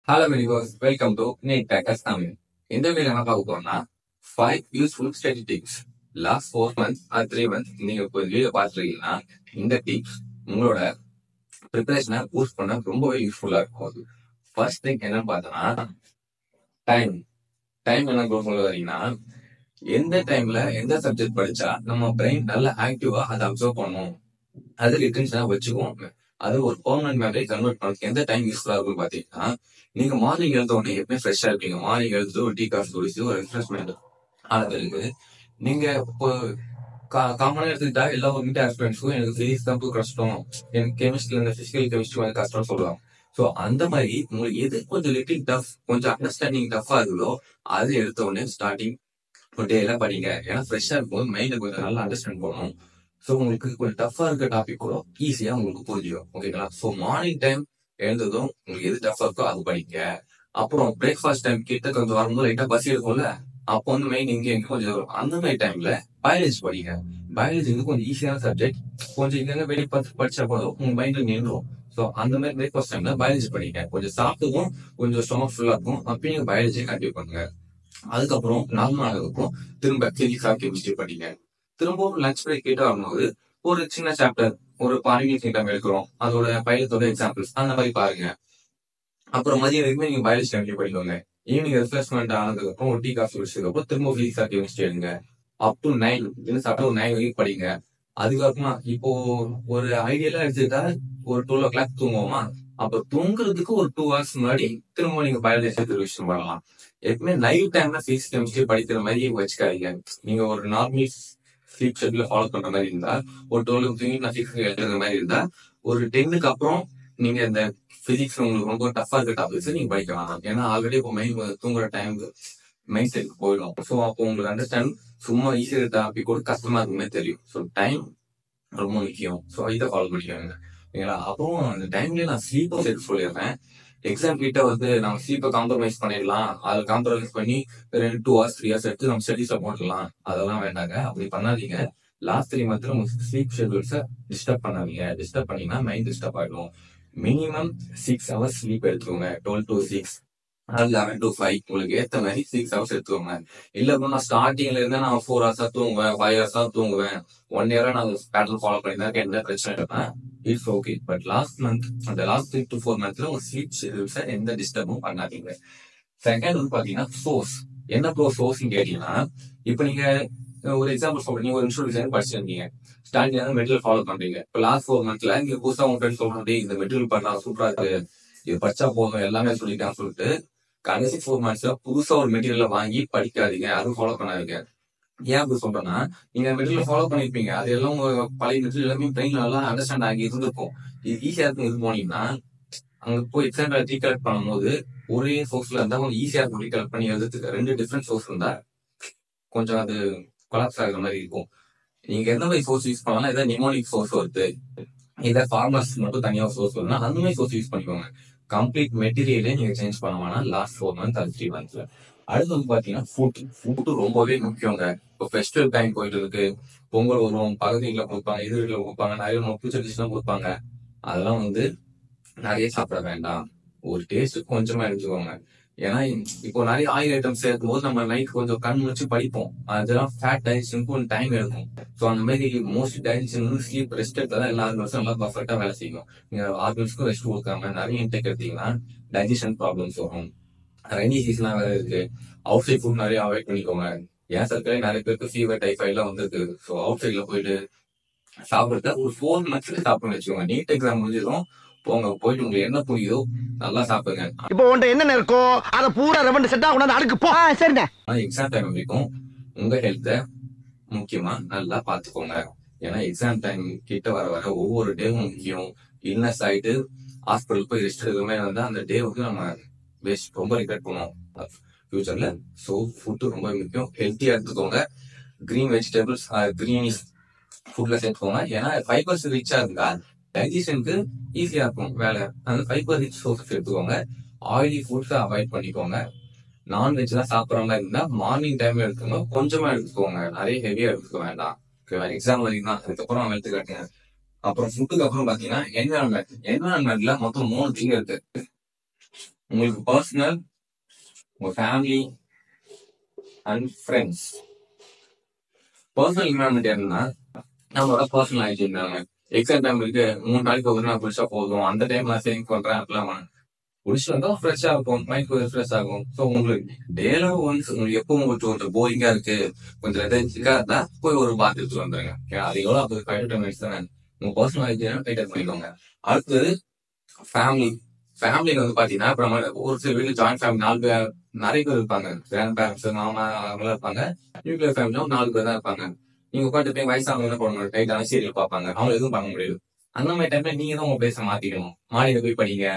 Hello viewers, welcome to NEET packers Tamil. இந்த video என்ன பார்க்க போறோம்னா 5 useful study tips. Last 4 months or 3 months நீங்க இப்போ வீடியோ பார்த்துருக்கீங்கன்னா இந்த டிப்ஸ் உங்களோட ப்ரிப்பரேஷனை பூஸ்ட் பண்ண ரொம்பவே யூஸ்ஃபுல்லா இருக்கும். ஃபர்ஸ்ட் திங் என்னன்னு பார்த்தோம்னா டைம். டைம் என்ன சொல்ல வரீங்கன்னா, எந்த டைம்ல எந்த சப்ஜெக்ட் படிச்சா நம்ம பிரெயின் நல்லா ஆக்டிவா அதை அப்சர்வ் பண்ணும், அது ரிட்டன்ஷனா வச்சுக்குவோம், அது ஒரு பெர்மனன்ட் மெமரி கன்வெர்ட் பண்ணுறதுக்கு எந்த டைம் யூஸ்ஃபுல்லா இருக்கும்னு பாத்தீங்கன்னா, நீங்க மார்னிங் எழுந்த உடனே எப்பவுமே ஃப்ரெஷ்ஷா இருப்பீங்க. மார்னிங் எழுந்து ஒரு டீ காஃபி குடிச்சு ஒரு ரிஃப்ரெஷ்மெண்ட் ஆன பிறகு நீங்க இப்போ காமனா எடுத்துக்கிட்டா எல்லா வீட்டு ஆஸ்பிரண்ட்ஸும் எனக்கு பிசிக்ஸ் தான் கஷ்டம், எனக்கு கெமிஸ்ட்ரி இந்த பிசிக்கல் கெமிஸ்ட்ரி வந்து கஷ்டம்னு சொல்லுவாங்க. ஸோ அந்த மாதிரி உங்களுக்கு எது கொஞ்சம் லிட்டில் டஃப், கொஞ்சம் அண்டர்ஸ்டாண்டிங் டஃபா இருக்குதோ அது எடுத்த உடனே ஸ்டார்டிங் டேல படிங்க. ஏன்னா ஃப்ரெஷ்ஷா இருக்கும்போது மைண்ட் கொஞ்சம் நல்லா அண்டர்ஸ்டாண்ட் பண்ணணும். ஸோ உங்களுக்கு கொஞ்சம் டஃபா இருக்க டாபிக் கூட ஈஸியா உங்களுக்கு புரிஞ்சிடும். ஓகேங்களா? ஸோ மார்னிங் டைம் எழுந்ததும் உங்களுக்கு எது டஃபா இருக்கோ அது படிங்க. அப்புறம் பிரேக்ஃபாஸ்ட் டைம் கிட்ட கொஞ்சம் வரும்போது லைட்டா பசி இருக்கும்ல, அப்போ வந்து மெயின் இங்க எங்க கொஞ்சம் வரும். அந்த மாதிரி டைம்ல பயாலஜி படிங்க. பயாலஜி வந்து கொஞ்சம் ஈஸியான சப்ஜெக்ட். கொஞ்சம் இங்க வெளியே பார்த்து படிச்சா போதும் உங்க மைண்ட் நின்றும். ஸோ அந்த மாதிரி பிரேக்ஃபாஸ்ட் டைம்ல பயாலஜி படிங்க. கொஞ்சம் சாப்பிட்டுக்கும் கொஞ்சம் ஸ்டொமக் ஃபுல்லா இருக்கும், அப்பயும் நீங்க பயாலஜி கண்டினியூ பண்ணுங்க. அதுக்கப்புறம் நார்மல் ஆனதுக்கப்புறம் திரும்ப பிசிக்ஸா கெமிஸ்ட்ரி படிங்க. திரும்பவும் லஞ்ச் பிரேக் கிட்ட வரும்போது ஒரு சின்ன சாப்டர், ஒரு பாலினிக் கிங்டம் எடுக்கிறோம், அதோட பைலத்தோட எக்ஸாம்பிள்ஸ் அந்த மாதிரி பாருங்க. அப்புறம் மதியம் வரைக்கும் நீங்க பயாலஜி கண்டினியூ பண்ணிக்கோங்க. ஈவினிங் ரிஃப்ரெஷ்மெண்ட் ஆனதுக்கு அப்புறம் ஒரு டீ காஃபி குடிச்சதுக்கு அப்புறம் திரும்ப பிசிக்ஸா கெமிஸ்ட்ரி எடுங்க. அப் டு 9 சாப்பிட்டு ஒரு 9 வரைக்கும் படிங்க. அதுக்கப்புறமா இப்போ ஒரு ஐடியலா எடுத்துக்கிட்டா ஒரு 12 o'clock தூங்குவோமா, அப்ப தூங்குறதுக்கு ஒரு 2 hours முன்னாடி திரும்ப நீங்க பயாலஜி சேர்த்து ரிவிஷன் பண்ணலாம். எப்பவுமே நைட் டைம்ல பிசிக்ஸ் கெமிஸ்ட்ரி படிக்கிற மாதிரி வச்சுக்காதீங்க. நீங்க ஒரு நார்மல் ஸ்லீப் ஷெட்யூல ஃபாலோ பண்ற மாதிரி இருந்தா, ஒரு 12 தூங்கி நான் 6 எழுதுற மாதிரி இருந்தா, ஒரு 10க்கு அப்புறம் நீங்க இந்த பிசிக்ஸ் உங்களுக்கு ரொம்ப டஃபா இருக்க டாபிக்ஸ் நீங்க படிக்கலாம். ஏன்னா ஆல்ரெடி இப்போ மைண்ட் தூங்குற டைம் மைண்ட் செட் போயிடும். ஸோ அப்போ உங்களுக்கு அண்டர்ஸ்டாண்ட் சும்மா ஈஸியாக டாபிக் கூட கஷ்டமா இருக்குமே தெரியும். ஸோ டைம் ரொம்ப முக்கியம். ஸோ இதை ஃபாலோ பண்ணிக்கோங்க. ஓகேங்களா? அப்புறம் அந்த டைம்லயே நான் ஸ்லீப்பர் சேர்த்து சொல்லிடுறேன். எக்ஸாம் கிட்ட வந்து நம்ம ஸ்லீப்பை காம்ப்ரமைஸ் பண்ணிடலாம், அதை காம்ப்ரமைஸ் பண்ணி 2 hours 3 hours எடுத்து நம்ம ஸ்டடீஸ்ல போட்டுடலாம், அதெல்லாம் வேண்டாங்க. அப்படி பண்ணாதீங்க. லாஸ்ட் 3 months உங்க ஸ்லீப் ஷெட்யூல்ஸை டிஸ்டர்ப் பண்ணாதீங்க. டிஸ்டர்ப் பண்ணீங்கன்னா மைண்ட் டிஸ்டர்ப் ஆயிடும். மினிமம் 6 hours ஸ்லீப் எடுத்துக்கோங்க. 12 to 6 11 to 5 உங்களுக்கு ஏத்த மாதிரி 6 hours எடுத்துக்கோங்க. இல்ல நான் ஸ்டார்டிங்ல இருந்து நான் 4 hours தூங்குவேன், 5 hours தூங்குவேன், 1 year நான் பேட்டர்ன் ஃபாலோ பண்ணி தான் எந்த பிரச்சனை இல்லைன்னா it's okay. But last month அந்த லாஸ்ட் 3 to 4 months உங்க ஸ்லீப் ஷெட்யூல்ஸை எந்த டிஸ்டர்பும் பண்ணாதீங்க. செகண்ட் வந்து பாத்தீங்கன்னா சோர்ஸ். என்ன ப்ரோ சோர்ஸ்ன்னு கேட்டீங்கன்னா, இப்ப நீங்க ஒரு எக்ஸாம்பிள் சொல்றீங்க, நீங்க ஒரு இன்ஸ்டியூட் படிச்சிருக்கீங்க, ஸ்டார்டிங்ல இருந்து மெட்டீரியல் ஃபாலோ பண்றீங்க. இப்ப லாஸ்ட் 4 monthsல நீங்க புதுசா உங்க ஃப்ரெண்ட் சொல்றாங்க, இந்த மெட்டீரியல் பண்ணா சூப்பரா இருக்கு, இது படிச்சா போதும் எல்லாமே சொல்லிட்டான்னு சொல்லிட்டு கடைசி 4 monthsல புதுசா ஒரு மெட்டீரியல வாங்கி படிக்காதீங்க, அதுவும் ஃபாலோ பண்ணாதீங்க. ஏன் அப்படி சொல்றேன்னா, நீங்க மெட்டீரியல் ஃபாலோ பண்ணிருப்பீங்க, அது எல்லாம் உங்க பழைய மெட்டீரியல் எல்லாமே பிரெயின்ல நல்லா அண்டர்ஸ்டாண்ட் ஆகி இருந்திருக்கும். இது ஈஸியா இருக்கும். இது போனீங்கன்னா அங்க போய் எக்ஸாம் ரீகலெக்ட் பண்ணும்போது ஒரே சோர்ஸ்ல இருந்தா கொஞ்சம் ஈஸியா இருக்கும் ரீகலெக்ட் பண்ணி எழுதுறதுக்கு. 2 டிஃப்ரெண்ட் சோர்ஸ் இருந்தா கொஞ்சம் அது கொலாப்ஸ் ஆகுற மாதிரி இருக்கும். நீங்க எந்த மாதிரி சோர்ஸ் யூஸ் பண்ணலாம், ஏதாவது நிமோனிக் சோர்ஸ் வருது, இதை ஃபார்மர்ஸ் மட்டும் தனியா சோர்ஸ் வருதுன்னா அந்த மாதிரி சோர்ஸ் யூஸ் பண்ணிக்கோங்க. கம்ப்ளீட் மெட்டீரியலே நீங்க சேஞ்ச் பண்ண வேணாம் லாஸ்ட் 4 months அது 3 monthsல. அடுத்து வந்து பாத்தீங்கன்னா ஃபுட் ரொம்பவே முக்கியங்க. இப்போ ஃபெஸ்டிவல் டைம் போயிட்டு இருக்கு, பொங்கல் வரும், பகுதிகளை கொடுப்பாங்க, எதிர்களை கொடுப்பாங்க, நிறைய பிடிச்ச டிஷ் எல்லாம் கொடுப்பாங்க. அதெல்லாம் வந்து நிறைய சாப்பிட வேண்டாம், ஒரு டேஸ்ட் கொஞ்சமா எடுத்துக்கோங்க. ஏன்னா இப்போ நிறைய ஆயில் ஐட்டம் சேர்க்கும் போது நம்ம நைட் கொஞ்சம் கண் முடிச்சு படிப்போம், அதெல்லாம் ஃபேட் டைஜஷனுக்கு கொஞ்சம் டைம் எடுக்கும். ஸோ அந்த மாதிரி மோஸ்ட் டைஜஷன் ஸ்லீப் ரெஸ்ட் எடுத்தாதான் எல்லா ஆர்கன்ஸும் நல்லா பர்ஃபெக்டா வேலை செய்யும். நீங்க ஆர்கன்ஸ்க்கும் ரெஸ்ட் கொடுக்காம நிறைய இன்டேக் எடுத்தீங்கன்னா டைஜஷன் ப்ராப்ளம்ஸ் வரும். ரெய்னி சீசன்லாம் வேற இருக்கு, அவுட் சைட் ஃபுட் நிறைய அவாய்ட் பண்ணிக்கோங்க. ஏன் சர்க்கரை நிறைய பேருக்கு ஃபீவர் டைஃபாய்ட் எல்லாம் வந்துருக்கு. ஸோ அவுட் சைட்ல போயிட்டு சாப்பிடுறத ஒரு 4 months சாப்பிடுன்னு வச்சுக்கோங்க. நீட் எக்ஸாம் முடிஞ்சிடும், போங்க போயிட்டு உங்களுக்கு என்ன புரியுதோ நல்லா சாப்பிடுங்க. இப்போ உன்ட்ட என்ன இருக்கோ அத பூரா ரெவண்ட் செட்டா கொண்டாந்து அடுக்கு போ. சரிண்ணே. எக்ஸாம் டைம் வரைக்கும் உங்க ஹெல்த்தை முக்கியமா நல்லா பாத்துக்கோங்க. ஏன்னா எக்ஸாம் டைம் கிட்ட வர வர ஒவ்வொரு டேவும் முக்கியம். இல்னஸ் ஆயிட்டு ஹாஸ்பிட்டல் போய் ரெஸ்ட் எதுவுமே வந்தா அந்த டே வந்து நம்ம வேஸ்ட் ரொம்ப ரிக்ரெட் பண்ணுவோம் ஃபியூச்சர்ல. ஸோ ஃபுட் ரொம்ப முக்கியம். ஹெல்த்தியா எடுத்துக்கோங்க. கிரீன் வெஜிடபிள்ஸ், கிரீனிஸ் ஃபுட்ல சேர்த்துக்கோங்க. ஏன்னா ஃபைபர்ஸ் ரிச்சா இருந்தா டைஜஷனுக்கு ஈஸியா இருக்கும் வேலை. அந்த ஃபைபர் ரிச் சோர்ஸஸ் எடுத்துக்கோங்க. ஆயிலி ஃபுட்ஸை அவாய்ட் பண்ணிக்கோங்க. நான்வெஜ் தான் சாப்பிட்றவங்களா இருந்தா மார்னிங் டைம்ல எடுத்துக்கோங்க, கொஞ்சமா எடுத்துக்கோங்க, நிறைய ஹெவியா எடுத்துக்க வேண்டாம். எக்ஸாம் வரைக்கும் தான், அதுக்கப்புறம் அவன் எடுத்துக்காட்டுங்க. அப்புறம் ஃபுட்டுக்கு அப்புறம் பாத்தீங்கன்னா என்விரான்மெண்ட்ல மொத்தம் 3 திங் இருக்கு. உங்களுக்கு பர்சனல், உங்க family and friends. Personal environment என்னன்னா நம்மளோட பர்சனல் ஆயிடுச்சு. எக்ஸாம் டைம் இருக்கு, 3 நாளைக்கு ஒரு நான் குளிச்சா போதும், அந்த டைம் நான் சேவிங் பண்றேன் அப்படிலாம் குளிச்சு வந்தா ஃப்ரெஷ்ஷா இருக்கும், மைண்ட் ஃப்ரெஷ் ஆகும். ஸோ உங்களுக்கு டேல ஒன்ஸ் உங்களுக்கு எப்போ உங்களுக்கு கொஞ்சம் போரிங்கா இருக்கு, கொஞ்சம் ரெதர்ஜிக்கா இருந்தா போய் ஒரு பாத் எடுத்து வந்துருங்க. அது எவ்வளோ 5 to 10 minutes தானே. உங்க பர்சனல் ஹைஜீன் மெயின்டைன் பண்ணிக்கோங்க. அடுத்தது ஃபேமிலி. ஃபேமிலியில வந்து பாத்தீங்கன்னா இப்ப நம்ம ஒரு சில வீட்டுல ஜாயிண்ட் ஃபேமிலி 4 பேர் நிறைய பேர் இருப்பாங்க. கிராண்ட் பேரண்ட்ஸ், மாமா அவங்களாம் இருப்பாங்க. நியூக்ளியர் ஃபேமிலியும் 4 பேர் தான் இருப்பாங்க. நீங்க உட்காந்து போய் வயசானவங்க என்ன பண்ணுவாங்க, டைட்டான சீரியல் பார்ப்பாங்க, அவங்க எதுவும் பண்ண முடியாது. அந்த மாதிரி டைம்ல நீங்க தான் உங்க பேச மாத்திக்கணும். மாடியில போய் படிங்க,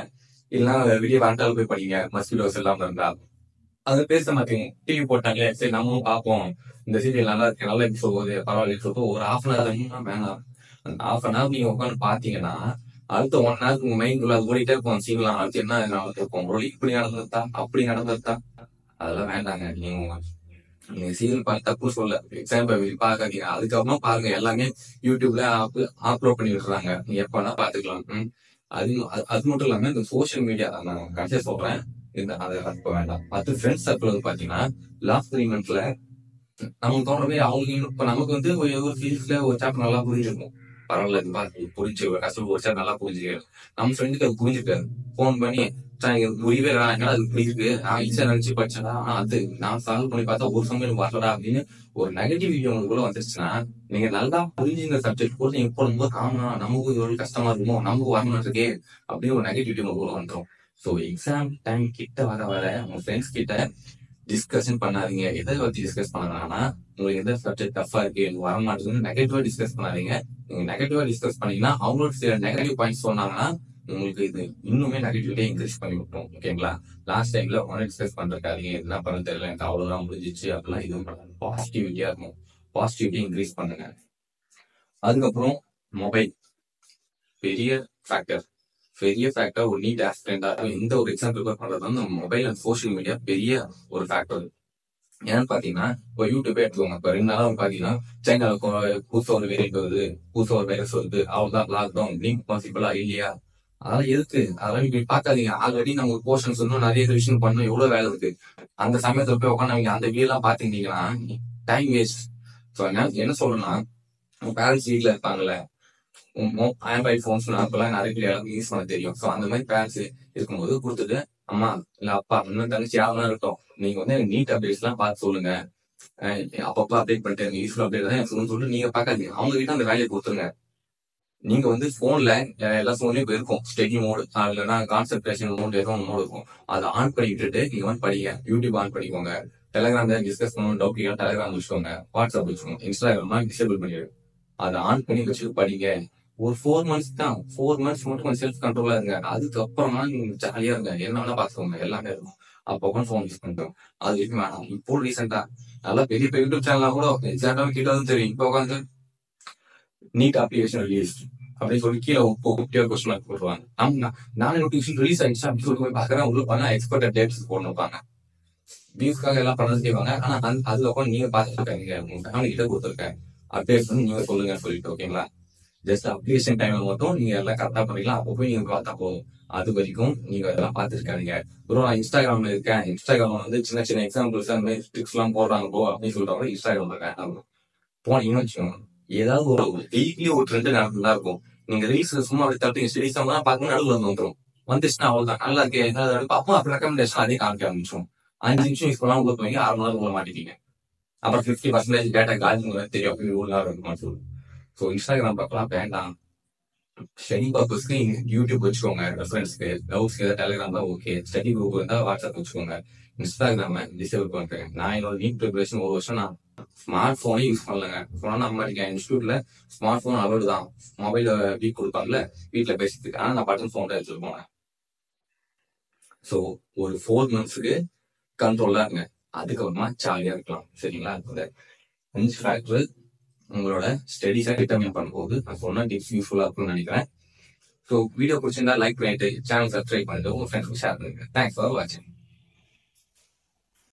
இல்லைன்னா வெளியே வண்டால போய் படிங்க, மஸ்கிட்டோஸ் எல்லாம் இருந்தா அது பேச மாட்டேங்க. டிவி போட்டாங்க, சரி நம்மளும் பார்ப்போம், இந்த சீரியல் நல்லா இருக்கு, நல்லா எபிசோட் போகுது, பரவாயில்ல சொல்லிட்டு ஒரு ½ hour வேணாம். அந்த ½ hour நீங்க உட்காந்து பாத்தீங்கன்னா அடுத்த 1 hour உங்க மைண்ட்குள்ள அது ஓடிட்டே இருக்கும். சீன்லாம் அடுத்து என்ன நடந்திருக்கும், இப்படி நடந்திருந்தா அப்படி நடந்திருந்தா, அதெல்லாம் வேண்டாங்க. நீங்க சீரியல் பார்த்து தப்பு சொல்ல, எக்ஸாம்பிள் பாக்காதீங்க. அதுக்கப்புறமா பாருங்க, எல்லாமே யூடியூப்ல அப்லோட் பண்ணி விடுறாங்க, நீங்க எப்ப பாத்துக்கலாம். அது மட்டும் இல்லாம இந்த சோசியல் மீடியா நான் கடைசியா சொல்றேன், அது வேண்டாம். அது ஃப்ரெண்ட்ஸ் சர்க்கிள் வந்து பாத்தீங்கன்னா லாஸ்ட் 3 monthsல நமக்கு தோன்றவே அவங்க இப்ப நமக்கு வந்து ஒரு ஃபீல்ட்ல ஒரு சாப்டர் நல்லா புரிஞ்சிருக்கும், பரவாயில்ல இது பார்த்து புரிஞ்சு கஷ்டம் ஒரு சாப்டர் நல்லா புரிஞ்சுக்காது. நம்ம ஃப்ரெண்டுக்கு அது புரிஞ்சுக்காது. போன் பண்ணி முடியவே வேணாங்க, அது புரியுது, ஈஸியா நினைச்சு படிச்சா, அது நான் சால்வ் பண்ணி பார்த்தா ஒரு சமயம் வரலடா அப்படின்னு ஒரு நெகட்டிவ் வீடியோ உங்களுக்குள்ள வந்துருச்சுன்னா, நீங்க நல்லா புரிஞ்சுங்க சப்ஜெக்ட் கூட நீங்க போடும்போது ஆமா நமக்கு எவ்வளவு கஷ்டமா இருக்கும், நமக்கு வரணும் இருக்கே அப்படின்னு ஒரு நெகட்டிவிட்டி உங்களுக்குள்ள வந்துடும். ஸோ எக்ஸாம் டைம் கிட்ட வர உங்க ஃப்ரெண்ட்ஸ் கிட்ட டிஸ்கஷன் பண்ணாதீங்க. எதை பத்தி டிஸ்கஸ் பண்ணாங்கன்னா, உங்களுக்கு எந்த சப்ஜெக்ட் டஃபா இருக்கு, எனக்கு வர மாட்டேங்குது நெகட்டிவா டிஸ்கஸ் பண்ணாதீங்க. நீங்க நெகட்டிவா டிஸ்கஸ் பண்ணீங்கன்னா அவங்களோட சில நெகட்டிவ் பாயிண்ட்ஸ் சொன்னாங்கன்னா உங்களுக்கு இது இன்னுமே நெகட்டிவிட்டியை இன்க்ரீஸ் பண்ணி விட்டுரும். ஓகேங்களா? லாஸ்ட் டைம்ல ஒன்னு டிஸ்கஸ் பண்றதுக்காதீங்க, என்ன பண்ண தெரியல, எனக்கு அவ்வளவுதான் முடிஞ்சிச்சு அப்படிலாம் இதுவும் பண்ணாங்க. பாசிட்டிவிட்டியா இருக்கும், பாசிட்டிவிட்டி இன்க்ரீஸ் பண்ணுங்க. அதுக்கப்புறம் மொபைல் பெரிய ஃபேக்டர். ஒரு நீட் ஆஸ்பிரண்டா எந்த ஒரு எக்ஸாம் ப்ரிப்பேர் பண்றது வந்து மொபைல் அண்ட் சோசியல் மீடியா பெரிய ஒரு ஃபேக்டர். ஏன்னு பாத்தீங்கன்னா இப்போ யூடியூபே எடுத்துக்கோங்க. இப்ப 2 நாளா பாத்தீங்கன்னா சைனால புதுசா ஒரு வேரியன்ட் வருது, புதுசா ஒரு வைரஸ் வருது, அவ்வளவுதான் லாக்டவுன், லிங்க் பாசிபிளா இல்லையா, அதெல்லாம் எதுக்கு, அதெல்லாம் நீங்க பாக்காதீங்க. ஆல்ரெடி நம்ம போர்ஷன்ஸ் இன்னும் நிறைய ரிவிஷன் பண்ணணும், எவ்வளவு வேலை இருக்கு. அந்த சமயத்துல போய் உட்காந்து அந்த வீடியோ எல்லாம் பாத்துக்கிட்டீங்கன்னா டைம் வேஸ்ட். ஸோ என்ன சொல்றேன்னா, உங்க பேரண்ட்ஸ் வீட்ல இருப்பாங்கல்ல, ஆண்ட்ராய்ட் போன்ஸ் அப்பெல்லாம் நிறைய பேர் எல்லாருக்கும் யூஸ் பண்ண தெரியும். ஸோ அந்த மாதிரி பேரண்ட்ஸ் இருக்கும்போது கொடுத்துட்டு, அம்மா இல்ல அப்பா இன்னும் தங்கச்சி யாரெல்லாம் இருக்கட்டும், நீங்க வந்து நீட் அப்டேட்ஸ் எல்லாம் பார்த்து சொல்லுங்க, அப்பப்போ அப்டேட் பண்ணிட்டு யூஸ்ஃபுல் அப்டேட் தான் சொல்லிட்டு நீங்க பாக்காதீங்க. அவங்க கிட்ட அந்த வேலையை கொடுத்துருங்க. நீங்க வந்து போன்ல எல்லா போன்லயும் இப்ப இருக்கும் ஸ்டடி மோடு, இல்லைன்னா கான்சென்ட்ரேஷன் மோட் ஏதோ மோடு இருக்கும். அதை ஆன் பண்ணி விட்டுட்டு நீங்க வந்து படிங்க. யூடியூப் ஆன் பண்ணிக்கோங்க, டெலிகிராம்ல டிஸ்கஸ் பண்ணணும் டவுட் டெலிகிராம் வச்சுக்கோங்க, வாட்ஸ்அப் வச்சுக்கோங்க, இன்ஸ்டாகிராம் டிசேபிள் பண்ணிடு. அதை ஆன் பண்ணி வச்சு படிங்க. ஒரு 4 months தான், 4 months மட்டும் கொஞ்சம் செல்ஃப் கண்ட்ரோலா இருங்க. அதுக்கப்புறமா நீங்க ஜாலியா இருங்க, என்ன வேணா பாத்துக்கோங்க, எல்லாமே இருக்கும். அப்போ போன் யூஸ் பண்ணிட்டோம், அது வரைக்கும் வேணாம். இப்போ ரீசெண்டா நல்லா பெரிய பெரிய யூடியூப் சேனல் கூட எக்ஸாக்டா கிட்ட தெரியும். இப்போ உட்காந்து நீட் அப்ளிகேஷன் ரிலீஸ் அப்படின்னு சொல்லி கீழே கொஸ்டின் மார்க் போடுவாங்க. நானே நோட்டிபிகேஷன் ரிலீஸ் ஆயிடுச்சு அப்படின்னு சொல்லி போய் பாக்குறேன், உள்ள பண்ணா எக்ஸ்பர்ட் டேட்ஸ் போடணுப்பாங்க, வியூஸ்க்காக எல்லாம் பண்ணது செய்வாங்க. ஆனா அதுல உட்காந்து நீங்க பாத்துருக்காங்க, உங்க ஃபேமிலி கிட்ட கொடுத்துருக்கேன், அப்டேட் பண்ணி நீங்க சொல்லுங்கன்னு சொல்லிட்டு. ஓகேங்களா? ஜஸ்ட் அப்ளிகேஷன் டைம்ல மட்டும் நீங்க எல்லாம் கரெக்டா பண்ணிக்கலாம். அப்போ போய் நீங்க பார்த்தா போதும். அது வரைக்கும் நீங்க அதெல்லாம் பாத்துருக்காதீங்க. ப்ரோ நான் இன்ஸ்டாகிராம்ல இருக்கேன், இன்ஸ்டாகிராம்ல வந்து சின்ன சின்ன எக்ஸாம்பிள்ஸ் அந்த மாதிரி ட்ரிக்ஸ் எல்லாம் போடுறாங்க ப்ரோ அப்படின்னு சொல்றாங்க. இன்ஸ்டாகிராம்ல வேண்டாம் போனீங்கன்னு வச்சுக்கோங்க, ஏதாவது ஒரு வீக்லி ஒரு ட்ரெண்ட் நடந்துதான் இருக்கும். நீங்க ரீல்ஸ் சும்மா அப்படி தட்டு ஸ்டடிஸ் தான் பார்க்கணும், நடுவில் வந்துடும். வந்துச்சுன்னா அவ்வளவுதான், நல்லா இருக்கு ஏதாவது பார்ப்போம். அப்படி ரெக்கமெண்டேஷன் அதே காமிக்க ஆரம்பிச்சோம். 5 நிமிஷம் யூஸ் பண்ணலாம் உள்ள போய் 6 மணி நேரம் உள்ள மாட்டிட்டீங்க. அப்புறம் 50% டேட்டா காலி தெரியும், அப்படி உள்ள இருக்குமா சொல்லு. ஸோ இன்ஸ்டாகிராம் பார்க்கலாம் வேண்டாம். ஸ்டடி பர்பஸ்க்கு யூடியூப் வச்சுக்கோங்க, ரெஃபரன்ஸ்க்கு டவுட்ஸ் ஏதாவது டெலிகிராம் தான் ஓகே, ஸ்டடி குரூப் இருந்தா வாட்ஸ்அப் வச்சுக்கோங்க. இன்ஸ்டாகிராம டிசேபிள் பண்றேன். நான் என்னோட நீட் ப்ரிப்பரேஷன் 1 வருஷம் நான் ஸ்மார்ட் போனே யூஸ் பண்ணலங்க. போனா நம்ம இன்ஸ்டியூட்ல ஸ்மார்ட் போன் அலோடு தான், மொபைல வீக் கொடுப்பாங்கல்ல வீட்டுல பேசிட்டு, ஆனா நான் பட்டன் போன் தான் எடுத்துட்டு போனேன். ஸோ ஒரு 4 monthsக்கு கண்ட்ரோலா இருங்க, அதுக்கப்புறமா ஜாலியா இருக்கலாம். சரிங்களா? 5 ஃபேக்டர் உங்களோட ஸ்டடிஸா டிட்டர்மின் பண்ணும்போது நான் சொன்ன டிப்ஸ் யூஸ்ஃபுல்லா இருக்கும்னு நினைக்கிறேன். ஸோ வீடியோ பிடிச்சிருந்தா லைக் பண்ணிட்டு சேனல் சப்ஸ்கிரைப் பண்ணிட்டு உங்க ஃப்ரெண்ட்ஸ்க்கு ஷேர் பண்ணுங்க. தேங்க்ஸ் ஃபார் வாட்சிங்.